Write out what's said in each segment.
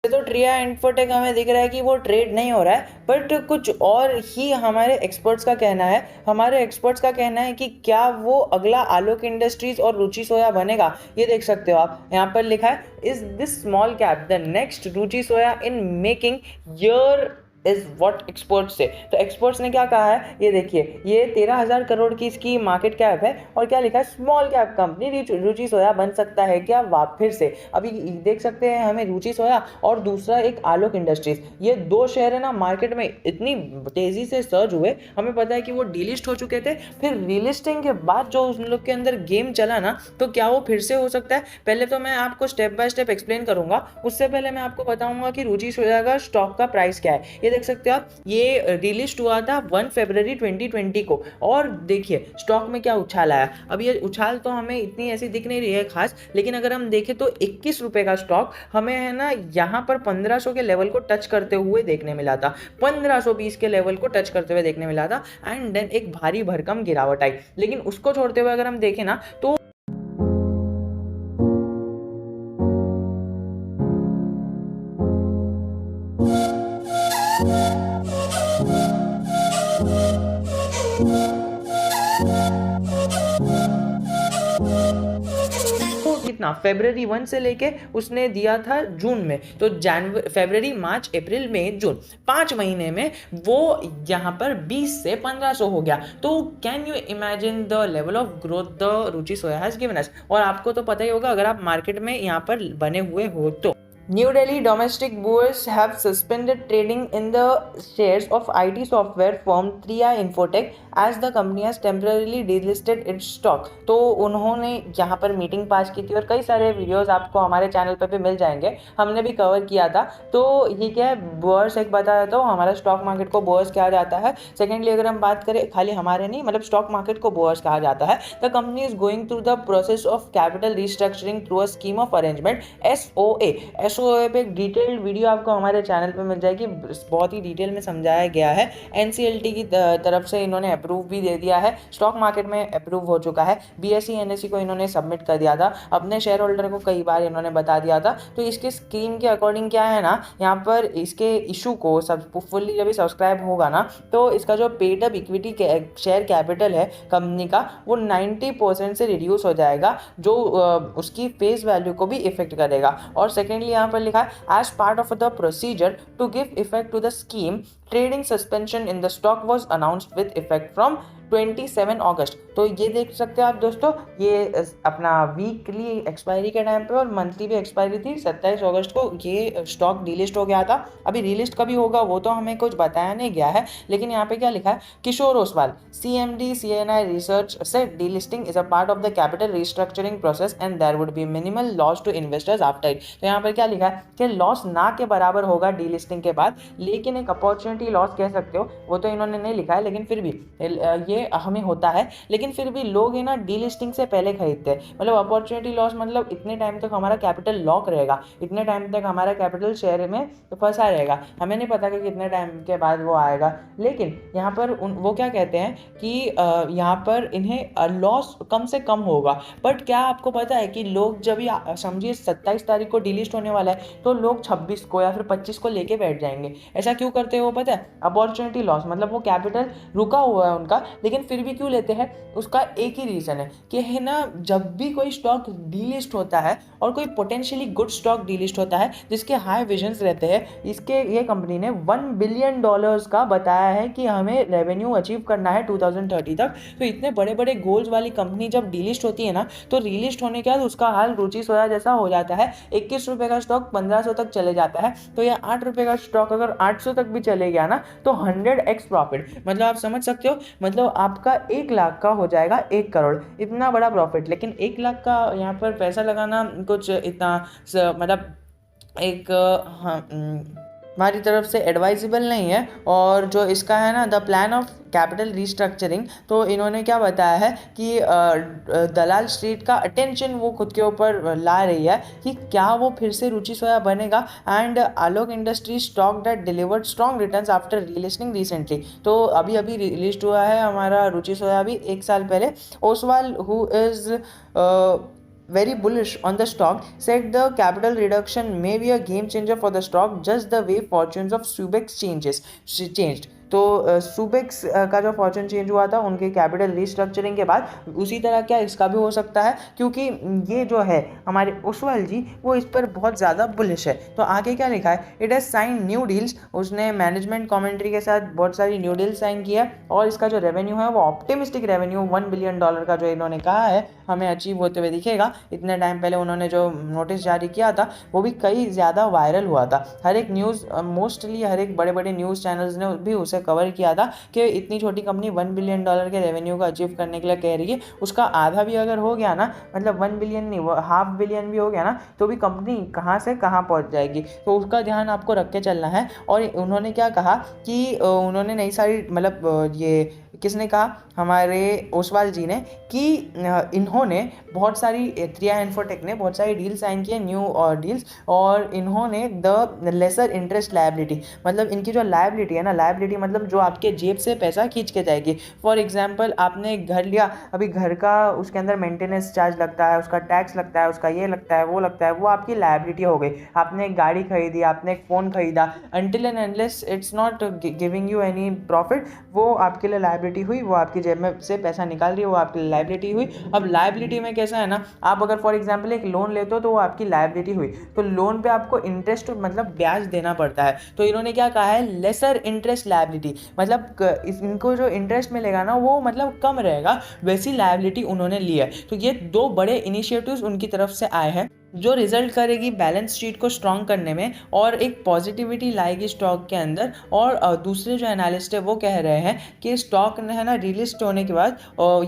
तो ट्रिया इन्फोटेक हमें दिख रहा है कि वो ट्रेड नहीं हो रहा है, बट कुछ और ही हमारे एक्सपर्ट्स का कहना है। हमारे एक्सपर्ट्स का कहना है कि क्या वो अगला आलोक इंडस्ट्रीज और रुचि सोया बनेगा। ये देख सकते हो आप, यहाँ पर लिखा है, is this small cap the next Ruchi soya in making your is what experts से। तो एक्सपर्ट्स ने क्या कहा है, ये देखिए, ये 13,000 करोड़ की इसकी मार्केट कैप है और क्या लिखा है, स्मॉल कैप कंपनी रुचि सोया बन सकता है क्या फिर से। अभी देख सकते हैं हमें रुचि सोया और दूसरा एक आलोक इंडस्ट्रीज, ये दो शेयर है ना मार्केट में इतनी तेजी से सर्ज हुए। हमें पता है कि वो डीलिस्ट हो चुके थे, फिर रीलिस्टिंग के बाद जो उन लोग के अंदर गेम चला ना, तो क्या वो फिर से हो सकता है। पहले तो मैं आपको स्टेप बाय स्टेप एक्सप्लेन करूंगा, उससे पहले मैं आपको बताऊंगा कि रुचि सोया का स्टॉक का प्राइस क्या है। ये देख सकते हो आप, ये रिलीज हुआ था 1 फरवरी 2020 को, और देखिए स्टॉक में क्या उछाल आया। अब ये उछाल तो हमें इतनी ऐसी दिख नहीं रही है खास, लेकिन अगर हम देखें तो 21 रुपए का स्टॉक हमें है ना यहाँ पर 1500 के लेवल को टच करते हुए देखने मिला था, 1520 के लेवल को टच करते हुए देखने मिला था, एंड देन एक भारी भरकम गिरावट आई। लेकिन उसको छोड़ते हुए अगर हम देखें ना तो कितना फरवरी 1 से लेके उसने दिया था जून में, तो फरवरी, मार्च, अप्रैल, मई, जून, 5 महीने में वो यहाँ पर 20 से 1500 हो गया। तो can you imagine the level of growth the Ruchi soya has given us. और आपको तो पता ही होगा अगर आप मार्केट में यहाँ पर बने हुए हो तो। New Delhi domestic bourse have suspended trading in the shares of IT software firm 3i Infotech as the company has temporarily delisted its stock। तो उन्होंने यहाँ पर मीटिंग पास की थी और कई सारे वीडियोस आपको हमारे चैनल पर भी मिल जाएंगे, हमने भी कवर किया था। तो ये क्या है, बोर्स एक बता देता हूँ, हमारा स्टॉक मार्केट को बोर्स कहा जाता है। सेकेंडली अगर हम बात करें, खाली हमारे नहीं, मतलब स्टॉक मार्केट को बोर्स कहा जाता है। The company is going through the process of capital restructuring through a scheme of arrangement, SOA पे एक डिटेल्ड वीडियो आपको हमारे चैनल पे मिल जाएगी, बहुत ही डिटेल में समझाया गया है। एनसीएलटी की तरफ से इन्होंने अप्रूव भी दे दिया है, स्टॉक मार्केट में अप्रूव हो चुका है। बीएसई एनएसई को इन्होंने सबमिट कर दिया था, अपने शेयर होल्डर को कई बार इन्होंने बता दिया था। तो इसके स्कीम के अकॉर्डिंग क्या है ना, यहाँ पर इसके इशू को सब फुल्ली जब सब्सक्राइब होगा ना, तो इसका जो paid up equity share capital है कंपनी का, वो 90% से रिड्यूस हो जाएगा, जो उसकी फेस वैल्यू को भी इफेक्ट करेगा। और सेकेंडली यहाँ पर लिखा है, as part of the procedure to give effect to the scheme, trading suspension in the stock was announced with effect from 27 August. तो ये देख सकते हो आप दोस्तों, ये अपना वीकली एक्सपायरी के टाइम पे और मंथली भी एक्सपायरी थी, 27 अगस्त को ये स्टॉक डीलिस्ट हो गया था। अभी रीलिस्ट कभी होगा वो तो हमें कुछ बताया नहीं गया है, लेकिन यहाँ पे क्या लिखा है, Kishor Oswal CMD CNI research से delisting is a part of the capital restructuring process and there would be minimal loss to investors after it. तो यहाँ पर क्या लिखा है कि लॉस ना के बराबर होगा डीलिस्टिंग के बाद, लेकिन एक अपॉर्चुनिटी लॉस कह सकते हो, वो तो इन्होंने नहीं लिखा है, लेकिन फिर भी ये हमें होता है। लेकिन फिर भी लोग है ना डीलिस्टिंग से पहले खरीदते हैं, मतलब अपॉर्चुनिटी लॉस मतलब इतने टाइम तक हमारा कैपिटल लॉक रहेगा, इतने टाइम तक हमारा कैपिटल शेयर में फंसा रहेगा, हमें नहीं पता कि कितने टाइम के बाद वो आएगा। लेकिन यहाँ पर वो क्या कहते हैं कि यहाँ पर इन्हें लॉस कम से कम होगा। बट क्या आपको पता है कि लोग जब ये समझिए 27 तारीख को डिलिस्ट होने वाला है, तो लोग 26 को या फिर 25 को लेके बैठ जाएंगे। ऐसा क्यों करते हैं वो पता है, अपॉर्चुनिटी लॉस, मतलब वो कैपिटल रुका हुआ है उनका, लेकिन फिर भी क्यों लेते हैं, उसका एक ही रीज़न है कि है ना, जब भी कोई स्टॉक डीलिस्ट होता है और कोई पोटेंशियली गुड स्टॉक डीलिस्ट होता है जिसके हाई विजन्स रहते हैं, इसके ये कंपनी ने $1 बिलियन का बताया है कि हमें रेवेन्यू अचीव करना है 2030 तक। तो इतने बड़े बड़े गोल्स वाली कंपनी जब डीलिस्ट होती है ना, तो रीलिस्ट होने के बाद उसका हाल रुचि सोया जैसा हो जाता है। 21 रुपये का स्टॉक 1500 तक चले जाता है, तो ये 8 रुपये का स्टॉक अगर 800 तक भी चले गया ना, तो 100x प्रॉफिट, मतलब आप समझ सकते हो, मतलब आपका 1 लाख का हो जाएगा 1 करोड़, इतना बड़ा प्रॉफिट। लेकिन 1 लाख का यहाँ पर पैसा लगाना कुछ इतना मतलब एक हमारी तरफ से एडवाइजेबल नहीं है। और जो इसका है ना the plan of capital restructuring, तो इन्होंने क्या बताया है कि दलाल स्ट्रीट का अटेंशन वो खुद के ऊपर ला रही है कि क्या वो फिर से रुचि सोया बनेगा। And Alok industry stock that delivered strong returns after relisting recently, तो अभी अभी रिलीज हुआ है हमारा रुचि सोया भी 1 साल पहले। Oswal who is very bullish on the stock, said the capital reduction may be a game changer for the stock, just the way fortunes of Subex changed. तो सुबेक्स का जो फॉर्चून चेंज हुआ था उनके कैपिटल रिस्ट्रक्चरिंग के बाद, उसी तरह क्या इसका भी हो सकता है, क्योंकि ये जो है हमारे ओसवाल जी वो इस पर बहुत ज़्यादा बुलिश है। तो आगे क्या लिखा है, it has sign new deals, उसने मैनेजमेंट कमेंट्री के साथ बहुत सारी न्यू डील साइन किया और इसका जो रेवेन्यू है वो ऑप्टिमिस्टिक रेवेन्यू $1 बिलियन का जो इन्होंने कहा है हमें अचीव होते हुए दिखेगा। इतने टाइम पहले उन्होंने जो नोटिस जारी किया था वो भी कई ज़्यादा वायरल हुआ था, हर एक न्यूज़ मोस्टली हर एक बड़े बड़े न्यूज़ चैनल्स ने भी उसे कवर किया था कि इतनी छोटी कंपनी $1 बिलियन के रेवेन्यू को अचीव करने के लिए कह रही है, उसका आधा भी अगर हो गया ना, मतलब 1 बिलियन नहीं ½ बिलियन भी हो गया ना, तो भी कंपनी कहाँ से कहाँ पहुँच जाएगी। तो उसका ध्यान आपको रख के चलना है। और उन्होंने क्या कहा कि उन्होंने नई सारी मतलब ये किसने कहा, हमारे ओसवाल जी ने, कि इन्होंने बहुत सारी 3i इन्फोटेक ने बहुत सारी डील साइन किए न्यू डील्स, और इन्होंने द लेसर इंटरेस्ट लायबिलिटी, मतलब इनकी जो लायबिलिटी है ना, लायबिलिटी मतलब जो आपके जेब से पैसा खींच के जाएगी। फॉर एग्जांपल आपने घर लिया, अभी घर का उसके अंदर मेंटेनेंस चार्ज लगता है, उसका टैक्स लगता है, उसका ये लगता है वो लगता है, वो आपकी लायबिलिटी हो गई। आपने एक गाड़ी खरीदी, आपने एक फ़ोन खरीदा, until and unless it's not giving you any profit, वो आपके लिए लायबिलिटी हुई, वो आपकी जेब में से पैसा निकाल रही है, वो आपकी लायबिलिटी हुई। अब लायबिलिटी में कैसा है ना, आप अगर फॉर एग्जांपल एक लोन लेते हो तो वो आपकी लायबिलिटी हुई, तो लोन पे आपको इंटरेस्ट मतलब ब्याज देना पड़ता है। तो इन्होंने क्या कहा है, लेसर इंटरेस्ट लायबिलिटी, मतलब इनको जो इंटरेस्ट मिलेगा ना वो मतलब कम रहेगा, वैसी लायबिलिटी उन्होंने ली है। तो ये दो बड़े इनिशिएटिव्स उनकी तरफ से आए हैं जो रिजल्ट करेगी बैलेंस शीट को स्ट्रॉन्ग करने में और एक पॉजिटिविटी लाएगी स्टॉक के अंदर। और दूसरे जो एनालिस्ट है वो कह रहे हैं कि स्टॉक ने है ना रिलिस्ट होने के बाद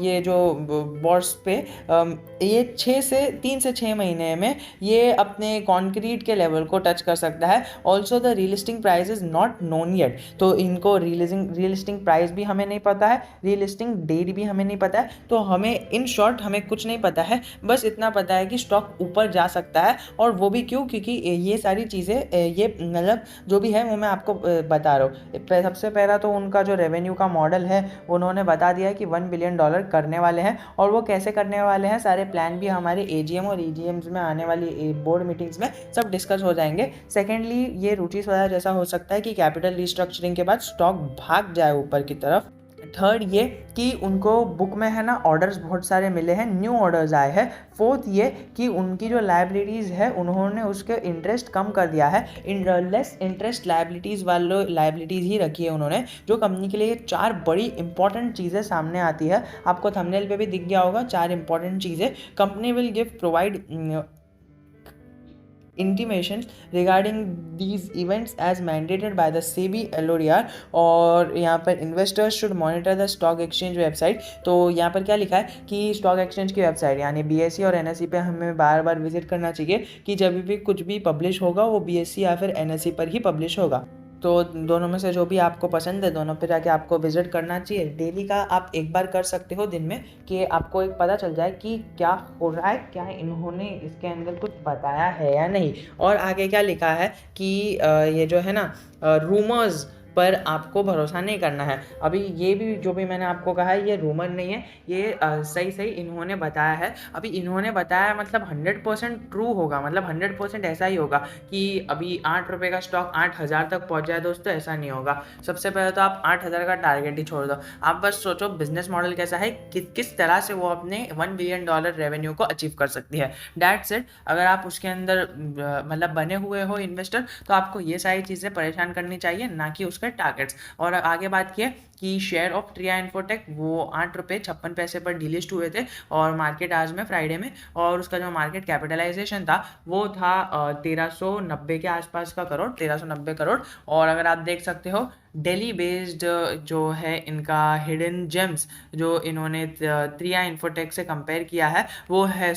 ये जो बोर्ड्स पे ये 3 से 6 महीने में ये अपने कॉन्क्रीट के लेवल को टच कर सकता है। Also the relisting price is not known yet, तो इनको रीलिस्टिंग प्राइस भी हमें नहीं पता है, रीलिस्टिंग डेट भी हमें नहीं पता है। तो हमें इन शॉर्ट हमें कुछ नहीं पता है, बस इतना पता है कि स्टॉक ऊपर जा सकता है। और वो भी क्यों, क्योंकि ये सारी चीज़ें ये मतलब जो भी है वो मैं आपको बता रहा हूँ। सबसे पहला तो उनका जो रेवेन्यू का मॉडल है उन्होंने बता दिया है कि $1 बिलियन करने वाले हैं, और वो कैसे करने वाले हैं सारे प्लान भी हमारे एजीएम और ईजीएम्स में आने वाली बोर्ड मीटिंग्स में सब डिस्कस हो जाएंगे। सेकेंडली ये रुचि सोया जैसा हो सकता है कि कैपिटल रिस्ट्रक्चरिंग के बाद स्टॉक भाग जाए ऊपर की तरफ। थर्ड ये कि उनको बुक में है ना ऑर्डर्स बहुत सारे मिले हैं, न्यू ऑर्डर्स आए हैं। फोर्थ ये कि उनकी जो लायबिलिटीज़ है उन्होंने उसके इंटरेस्ट कम कर दिया है, लेस इंटरेस्ट लायबिलिटीज़ वालों लायबिलिटीज़ ही रखी है उन्होंने, जो कंपनी के लिए 4 बड़ी इंपॉर्टेंट चीज़ें सामने आती है। आपको थंबनेल पे भी दिख गया होगा 4 इंपॉर्टेंट चीज़ें। Company will provide intimations regarding these events as mandated by the SEBI LODR। और यहाँ पर investors should monitor the stock exchange website। तो यहाँ पर क्या लिखा है कि स्टॉक एक्सचेंज की वेबसाइट यानी BSE और NSE पे हमें बार बार विजिट करना चाहिए कि जब भी कुछ भी पब्लिश होगा वो BSE या फिर NSE पर ही पब्लिश होगा। तो दोनों में से जो भी आपको पसंद है दोनों पे जाके आपको विजिट करना चाहिए। डेली का आप एक बार कर सकते हो दिन में, कि आपको एक पता चल जाए कि क्या हो रहा है, क्या इन्होंने इसके अंदर कुछ बताया है या नहीं। और आगे क्या लिखा है कि ये जो है ना रूमर्स पर आपको भरोसा नहीं करना है। अभी ये भी जो भी मैंने आपको कहा है ये रूमर नहीं है, ये सही इन्होंने बताया है। अभी इन्होंने बताया मतलब 100% ट्रू होगा, मतलब 100% ऐसा ही होगा कि अभी 8 रुपये का स्टॉक 8,000 तक पहुंच जाए दोस्तों, ऐसा नहीं होगा। सबसे पहले तो आप 8,000 का टारगेट ही छोड़ दो, आप बस सोचो बिजनेस मॉडल कैसा है, किस तरह से वो अपने $1 बिलियन रेवेन्यू को अचीव कर सकती है। That's it. अगर आप उसके अंदर मतलब बने हुए हो इन्वेस्टर, तो आपको ये सारी चीज़ें परेशान करनी चाहिए, ना कि उसके टारगेट्स। और आगे बात किए कि शेयर ऑफ 3i इन्फोटेक वो 8 रुपये 56 पैसे पर डिलिस्ट हुए थे और मार्केट आज में फ्राइडे में, और उसका जो मार्केट कैपिटलाइजेशन था वो था 1390 के आसपास का करोड़, 1390 करोड़। और अगर आप देख सकते हो दिल्ली बेस्ड जो है इनका हिडन जेम्स जो इन्होंने 3i इन्फोटेक से कंपेयर किया है वो है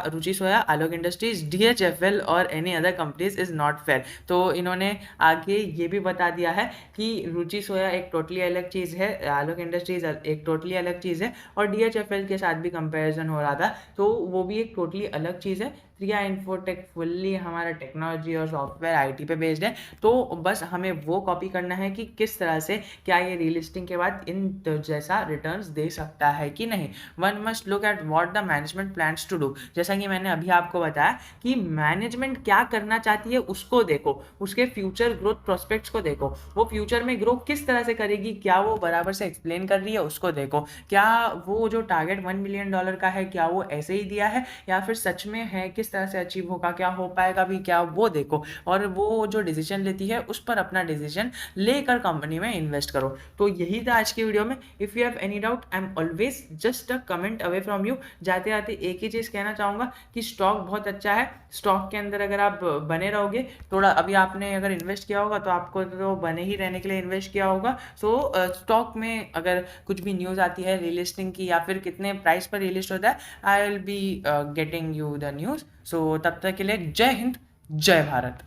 रुचि सोया, आलोक इंडस्ट्रीज, DHFL और any other companies is not fair. तो इन्होंने आगे ये भी बता दिया है कि रुचि सोया एक टोटली अलग चीज़ है, आलोक इंडस्ट्रीज एक टोटली अलग चीज़ है, और DHFL के साथ भी कंपैरिजन हो रहा था तो वो भी एक टोटली अलग चीज़ है। 3i इन्फोटेक फुल्ली हमारा टेक्नोलॉजी और सॉफ्टवेयर आईटी पे बेस्ड है। तो बस हमें वो कॉपी करना है कि किस तरह से क्या ये रीलिस्टिंग के बाद इन जैसा रिटर्न्स दे सकता है कि नहीं। One must look at what the management plans to do. जैसा कि मैंने अभी आपको बताया कि मैनेजमेंट क्या करना चाहती है उसको देखो, उसके फ्यूचर ग्रोथ प्रोस्पेक्ट्स को देखो, वो फ्यूचर में ग्रो किस तरह से करेगी, क्या वो बराबर से एक्सप्लेन कर रही है उसको देखो, क्या वो जो टारगेट $1 मिलियन का है क्या वो ऐसे ही दिया है या फिर सच में है, किस तरह से अचीव होगा, क्या हो पाएगा भी क्या, वो देखो। और वो जो डिसीजन लेती है उस पर अपना डिसीजन लेकर कंपनी में इन्वेस्ट करो। तो यही था आज की वीडियो में। If you have any doubt I am always just a comment away from you. जाते जाते एक ही चीज़ कहना चाहूँगा कि स्टॉक बहुत अच्छा है, स्टॉक के अंदर अगर आप बने रहोगे, थोड़ा अभी आपने अगर इन्वेस्ट किया होगा तो आपको तो बने ही रहने के लिए इन्वेस्ट किया होगा। सो स्टॉक में अगर कुछ भी न्यूज़ आती है रीलिस्टिंग की या फिर कितने प्राइस पर रीलिस्ट होता है, I will be getting you the news. So तब तक के लिए जय हिंद, जय भारत।